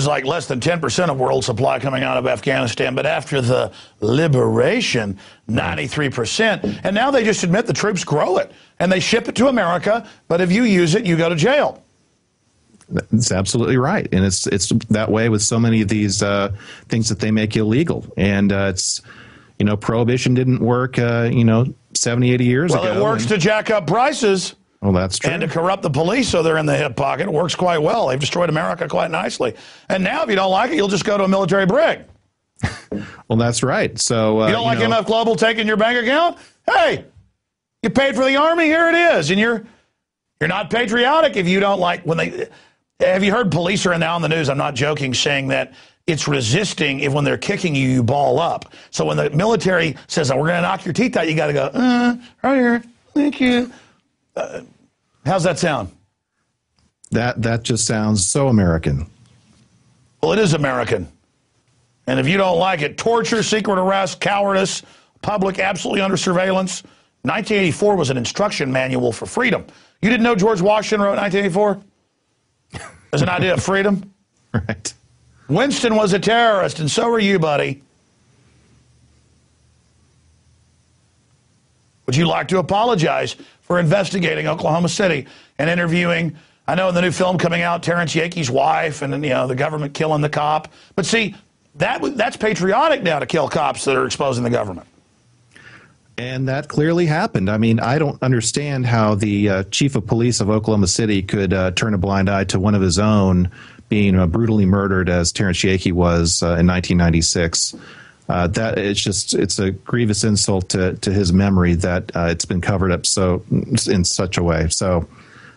like less than 10% of world supply coming out of Afghanistan, but after the liberation, 93%. And now they just admit the troops grow it, and they ship it to America, but if you use it, you go to jail. That's absolutely right. And it's that way with so many of these things that they make illegal. And it's, you know, prohibition didn't work, 70, 80 years ago. Well, it works to jack up prices. Well, that's true. And to corrupt the police so they're in the hip pocket. It works quite well. They've destroyed America quite nicely. And now if you don't like it, you'll just go to a military brig. Well, that's right. So you don't like MF Global taking your bank account? Hey, you paid for the Army, here it is. And you're not patriotic if you don't like when they... Have you heard police are now in the news, I'm not joking, saying that it's resisting if when they're kicking you, you ball up. So when the military says, oh, we're going to knock your teeth out, you got to go, right here, thank you. How's that sound? That just sounds so American. Well, it is American. And if you don't like it, torture, secret arrest, cowardice, public absolutely under surveillance. 1984 was an instruction manual for freedom. You didn't know George Washington wrote 1984? As an idea of freedom? Right. Winston was a terrorist, and so are you, buddy. Would you like to apologize for investigating Oklahoma City and interviewing, I know in the new film coming out, Terrence Yakee's wife and, the government killing the cop. But see, that's patriotic now to kill cops that are exposing the government. And that clearly happened. I mean, I don't understand how the chief of police of Oklahoma City could turn a blind eye to one of his own being brutally murdered as Terrence Yakee was in 1996. That it's a grievous insult to his memory that it's been covered up in such a way. So,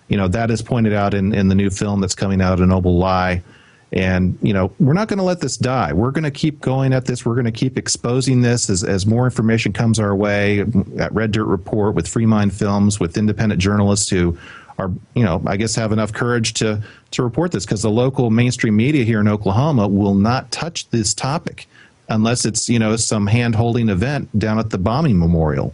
that is pointed out in the new film that's coming out, A Noble Lie. And, we're not going to let this die. We're going to keep going at this. We're going to keep exposing this as more information comes our way at Red Dirt Report, with Free Mind Films, with independent journalists who are, I guess have enough courage to report this, because the local mainstream media here in Oklahoma will not touch this topic unless it's, some hand-holding event down at the bombing memorial.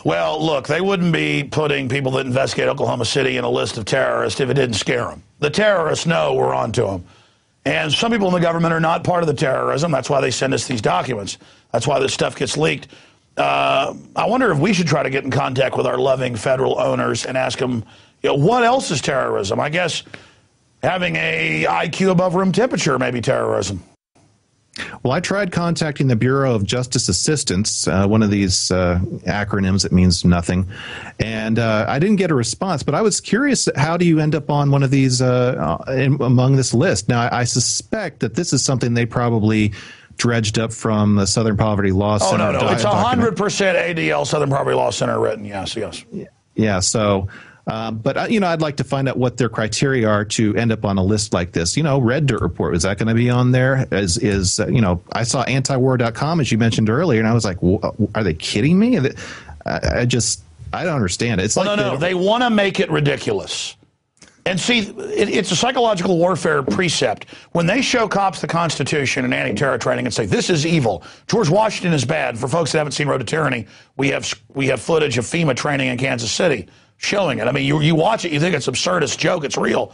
Well, look, they wouldn't be putting people that investigate Oklahoma City in a list of terrorists if it didn't scare them. The terrorists know we're on to them. And some people in the government are not part of the terrorism. That's why they send us these documents. That's why this stuff gets leaked. I wonder if we should try to get in contact with our loving federal owners and ask them, what else is terrorism? I guess having a IQ above room temperature may be terrorism. Well, I tried contacting the Bureau of Justice Assistance, one of these acronyms that means nothing, and I didn't get a response. But I was curious, how do you end up on one of these among this list? Now, I suspect that this is something they probably dredged up from the Southern Poverty Law Center. Oh, no. It's 100% ADL, Southern Poverty Law Center written, yes. Yeah, so... but, I'd like to find out what their criteria are to end up on a list like this. Red Dirt Report, is that going to be on there? I saw antiwar.com, as you mentioned earlier, and I was like, are they kidding me? I don't understand it. No. They want to make it ridiculous. And see, it's a psychological warfare precept. When they show cops the Constitution and anti-terror training and say, this is evil, George Washington is bad. For folks that haven't seen Road to Tyranny, we have footage of FEMA training in Kansas City showing it. I mean, you watch it, you think it's absurdist joke, it's real.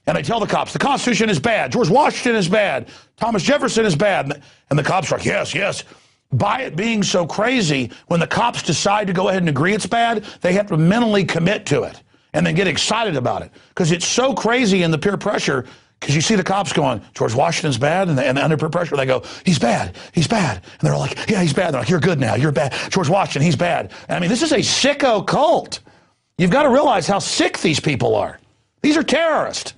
And they tell the cops, the Constitution is bad, George Washington is bad, Thomas Jefferson is bad. And the cops are like, yes. By it being so crazy, when the cops decide to go ahead and agree it's bad, they have to mentally commit to it and then get excited about it. Because it's so crazy in the peer pressure, because you see the cops going, George Washington's bad, and under peer pressure they go, he's bad. And they're like, yeah, he's bad. They're like, you're good now, you're bad. George Washington, he's bad. And I mean, this is a sicko cult. You've got to realize how sick these people are. These are terrorists.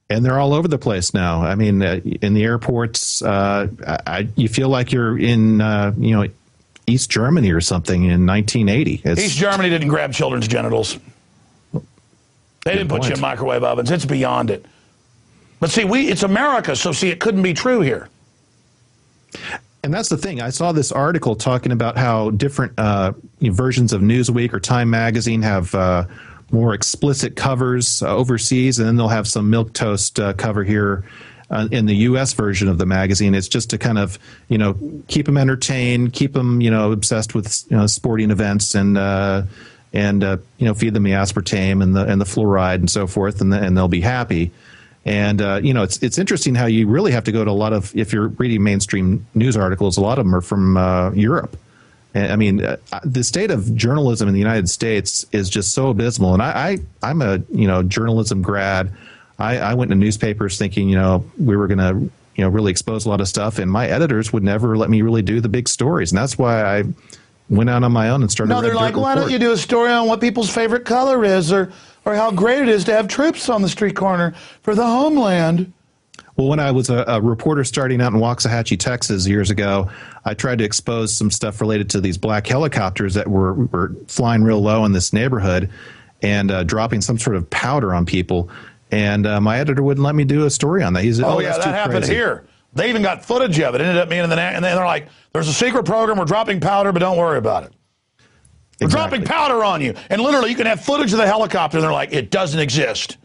And they're all over the place now. I mean, in the airports, you feel like you're in, East Germany or something in 1980. East Germany didn't grab children's genitals. They didn't put you in microwave ovens. It's beyond it. But see, it's America, so see, it couldn't be true here. And that's the thing. I saw this article talking about how different versions of Newsweek or Time Magazine have more explicit covers overseas, and then they'll have some milquetoast cover here in the U.S. version of the magazine. It's just to kind of, keep them entertained, keep them, obsessed with sporting events, and feed them the aspartame and the fluoride and so forth, and they'll be happy. And, it's interesting how you really have to go to a lot of, if you're reading mainstream news articles, a lot of them are from Europe. And, I mean, the state of journalism in the United States is just so abysmal. And I'm a, journalism grad. I went into newspapers thinking, we were going to, really expose a lot of stuff. And my editors would never let me really do the big stories. And that's why I went out on my own and started. No, they're like, why don't you do a story on what people's favorite color is, or how great it is to have troops on the street corner for the homeland? Well, when I was a reporter starting out in Waxahachie, Texas years ago, I tried to expose some stuff related to these black helicopters that were flying real low in this neighborhood and dropping some sort of powder on people. And my editor wouldn't let me do a story on that. He said, oh yeah, that happened here. They even got footage of it. It ended up being in the and they're like, there's a secret program. We're dropping powder, but don't worry about it. We're dropping powder on you. And literally, you can have footage of the helicopter, and they're like, it doesn't exist.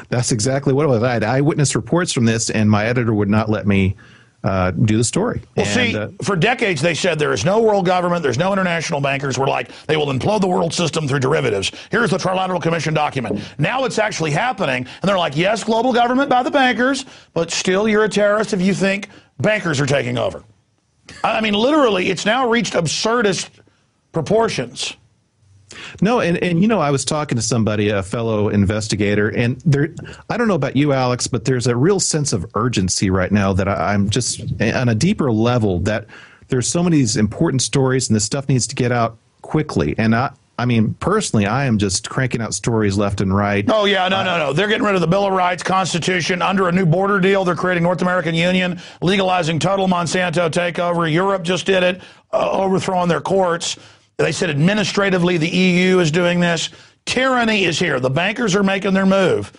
That's exactly what it was. I had eyewitness reports from this, and my editor would not let me do the story. Well, see, for decades they said there is no world government, there's no international bankers. We're like, they will implode the world system through derivatives. Here's the Trilateral Commission document. Now it's actually happening, and they're like, yes, global government by the bankers, but still you're a terrorist if you think bankers are taking over. I mean, literally, it's now reached absurdist proportions. No, and I was talking to somebody, a fellow investigator, and I don't know about you, Alex, but there's a real sense of urgency right now that I'm just on a deeper level, that there's so many of these important stories and this stuff needs to get out quickly. And I mean, personally, I am just cranking out stories left and right. Oh, yeah, no. They're getting rid of the Bill of Rights, Constitution. Under a new border deal, they're creating North American Union, legalizing total Monsanto takeover. Europe just did it, overthrowing their courts. They said administratively the EU is doing this. Tyranny is here. The bankers are making their move.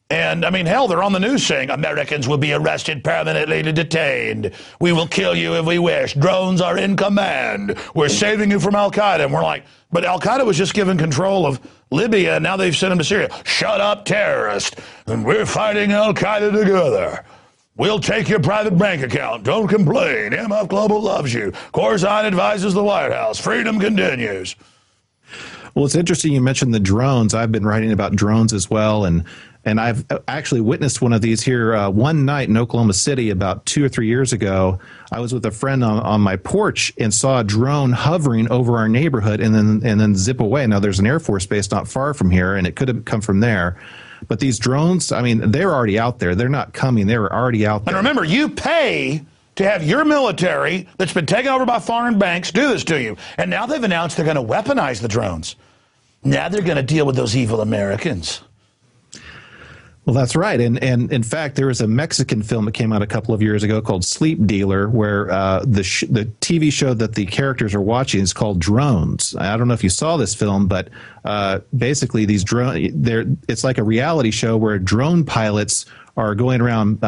And, I mean, hell, they're on the news saying Americans will be arrested, permanently detained. We will kill you if we wish. Drones are in command. We're saving you from al-Qaeda. And we're like, but al-Qaeda was just given control of Libya, and now they've sent them to Syria. Shut up, terrorist. And we're fighting al-Qaeda together. We'll take your private bank account. Don't complain. MF Global loves you. Corzine advises the White House. Freedom continues. Well, it's interesting you mentioned the drones. I've been writing about drones as well, and I've actually witnessed one of these here one night in Oklahoma City about 2 or 3 years ago. I was with a friend on my porch and saw a drone hovering over our neighborhood and then zip away. Now, there's an Air Force base not far from here, and it could have come from there. But these drones, I mean, they're already out there. They're not coming. They're already out there. And remember, you pay to have your military that's been taken over by foreign banks do this to you. And now they've announced they're going to weaponize the drones. Now they're going to deal with those evil Americans. Well, that's right. And in fact, there was a Mexican film that came out a couple of years ago called Sleep Dealer, where the TV show that the characters are watching is called Drones. I don't know if you saw this film, but basically these it's like a reality show where drone pilots are going around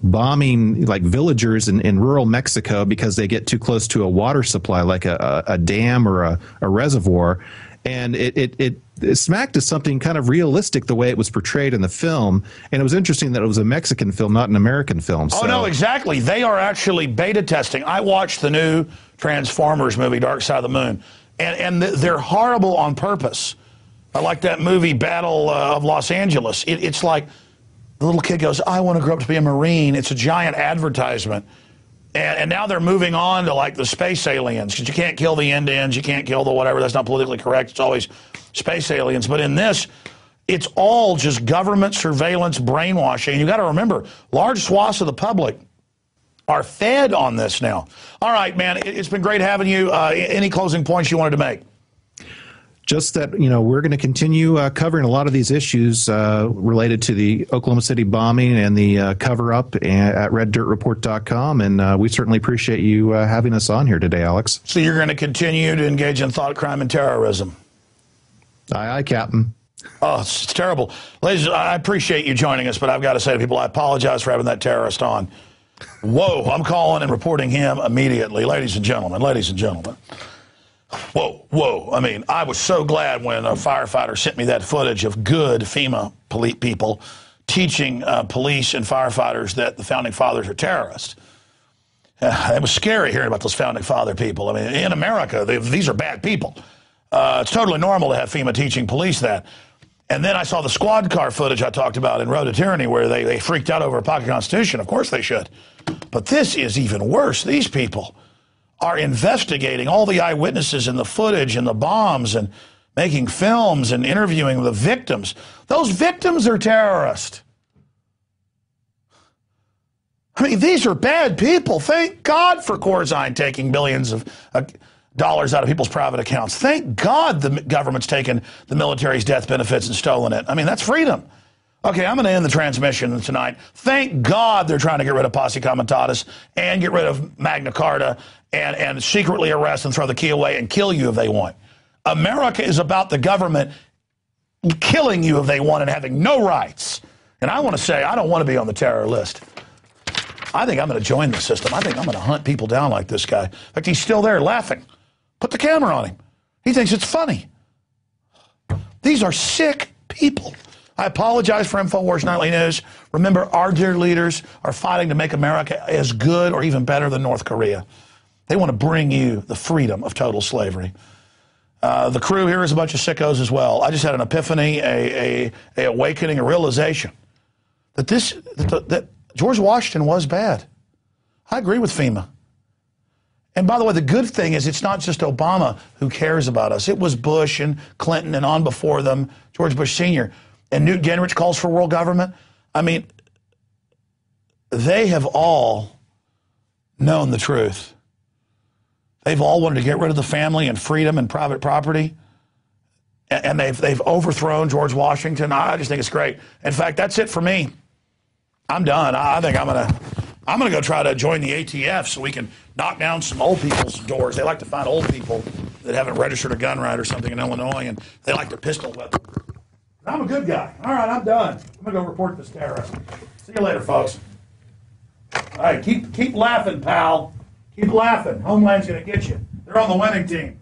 bombing like villagers in rural Mexico because they get too close to a water supply, like a dam or a reservoir. And it smacked to something kind of realistic the way it was portrayed in the film. And it was interesting that it was a Mexican film, not an American film. Oh, no, exactly. They are actually beta testing. I watched the new Transformers movie, Dark Side of the Moon, and they're horrible on purpose. I like that movie, Battle of Los Angeles. It's like the little kid goes, I want to grow up to be a Marine. It's a giant advertisement. And now they're moving on to like the space aliens, because you can't kill the Indians, you can't kill the whatever. That's not politically correct. It's always space aliens. But in this, it's all just government surveillance, brainwashing. And you got to remember, large swaths of the public are fed on this now. All right, man, it's been great having you. Any closing points you wanted to make? Just that, we're going to continue covering a lot of these issues related to the Oklahoma City bombing and the cover-up at reddirtreport.com. And we certainly appreciate you having us on here today, Alex. So you're going to continue to engage in thought crime and terrorism? Aye, aye, Captain. Oh, it's terrible. Ladies, I appreciate you joining us, but I've got to say to people, I apologize for having that terrorist on. Whoa, I'm calling and reporting him immediately. Ladies and gentlemen. Whoa. I mean, I was so glad when a firefighter sent me that footage of good FEMA people teaching police and firefighters that the Founding Fathers are terrorists. It was scary hearing about those Founding Father people. I mean, in America, these are bad people. It's totally normal to have FEMA teaching police that. And then I saw the squad car footage I talked about in Road to Tyranny where they freaked out over a pocket constitution. Of course they should. But this is even worse. These people are investigating all the eyewitnesses and the footage and the bombs and making films and interviewing the victims. Those victims are terrorists. I mean, these are bad people. Thank God for Corzine taking billions of dollars out of people's private accounts. Thank God the government's taken the military's death benefits and stolen it. I mean, that's freedom. Okay, I'm going to end the transmission tonight. Thank God they're trying to get rid of posse comitatus and get rid of Magna Carta and secretly arrest and throw the key away and kill you if they want. America is about the government killing you if they want and having no rights. And I want to say, I don't want to be on the terror list. I think I'm going to join the system. I think I'm going to hunt people down like this guy. In fact, he's still there laughing. Put the camera on him. He thinks it's funny. These are sick people. I apologize for Infowars Nightly News. Remember, our dear leaders are fighting to make America as good or even better than North Korea. They want to bring you the freedom of total slavery. The crew here is a bunch of sickos as well. I just had an epiphany, a awakening, a realization that that George Washington was bad. I agree with FEMA. And by the way, the good thing is it's not just Obama who cares about us. It was Bush and Clinton and on before them, George Bush Sr. And Newt Gingrich calls for world government. I mean, they have all known the truth. They've all wanted to get rid of the family and freedom and private property. And they've overthrown George Washington. I just think it's great. In fact, that's it for me. I'm done. I think I'm gonna go try to join the ATF so we can knock down some old people's doors. They like to find old people that haven't registered a gun right or something in Illinois, and they like their pistol weapon. I'm a good guy. All right, I'm done. I'm gonna go report this terrorist. See you later, folks. All right, keep laughing, pal. Keep laughing. Homeland's gonna get you. They're on the winning team.